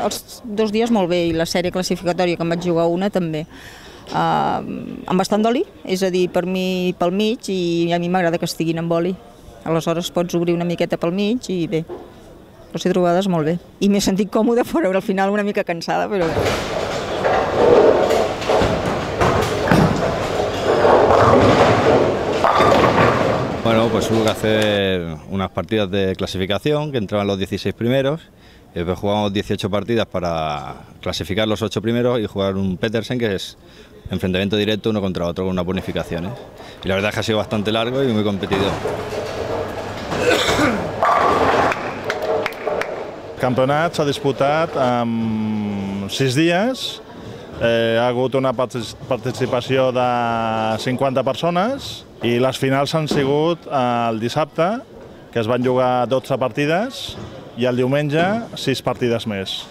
Els 2 dies molt bé, i la sèrie classificatòria que em vaig jugar una també. Amb bastant d'oli, és a dir, per mi pel mig, i a mi m'agrada que estiguin amb oli. Aleshores pots obrir una miqueta pel mig i bé, les he trobades molt bé. I m'he sentit còmode fora, al final una mica cansada, però bé. Bueno, pues hubo que hacer unas partidas de clasificación, que entraban los 16 primeros. Después jugamos 18 partidas para clasificar los 8 primeros y jugar un Petersen, que es enfrentamiento directo uno contra otro con unas bonificaciones. Y la verdad es que ha sido bastante largo y muy competitivo. El campionat s'ha disputat en 6 dies. Ha hagut una participació de 50 persones i les finals han sigut el dissabte, que es van jugar 12 partides, i el diumenge 6 partides més.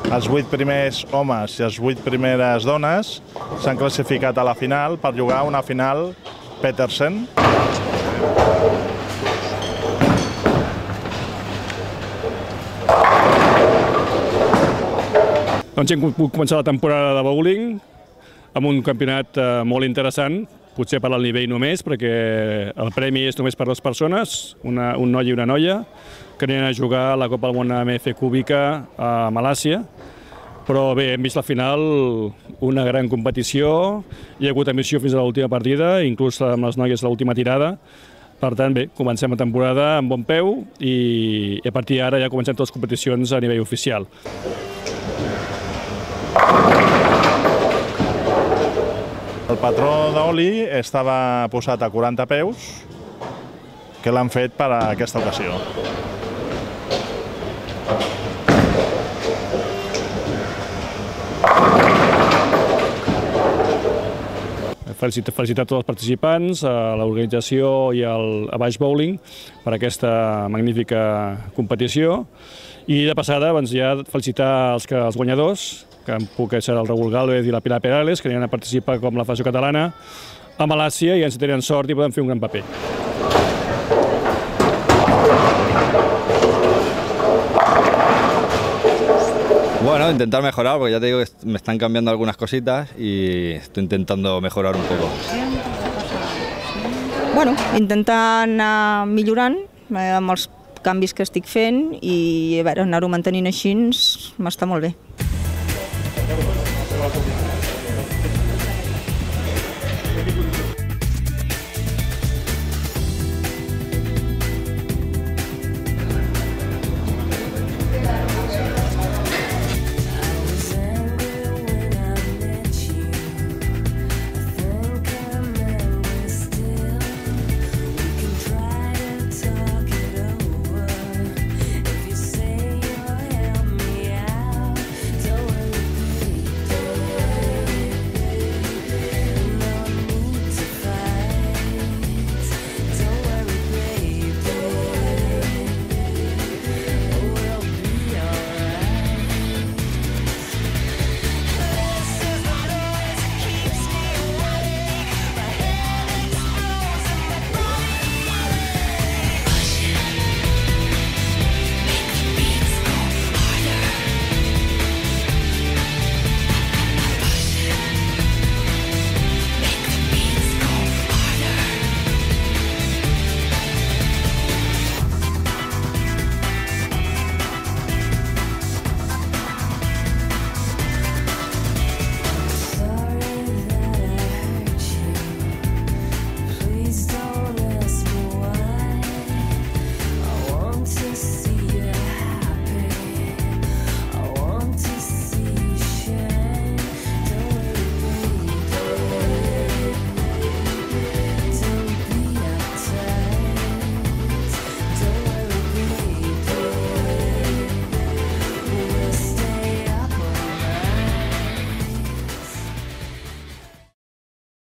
Els 8 primers homes i les 8 primeres dones s'han classificat a la final per jugar una final Petersen. Doncs hem pogut començar la temporada de bowling amb un campionat molt interessant, potser per al nivell només, perquè el premi és només per 2 persones, un noi i una noia, que aniran a jugar a la Copa del Món AMF Cúbica a Malàisia. Però bé, hem vist la final, una gran competició, hi ha hagut emissió fins a l'última partida, inclús amb les noies l'última tirada. Per tant, bé, comencem la temporada amb bon peu i a partir d'ara ja comencem totes les competicions a nivell oficial. El patró d'oli estava posat a 40 peus, que l'han fet per a aquesta ocasió. Felicitar tots els participants, a l'organització i a Baix Bowling per aquesta magnífica competició. I de passada ja felicitar els guanyadors, que puc ser el Raúl Gálvez i la Pilar Perales, que aniran a participar com la Federació Catalana a Malàisia i ens tenen sort i poden fer un gran paper. Bueno, intentar mejorar, porque ya te digo que me están cambiando algunas cositas y estoy intentando mejorar un poco. Bueno, intentar anar millorant amb els canvis que estic fent i a veure, anar-ho mantenint així m'està molt bé.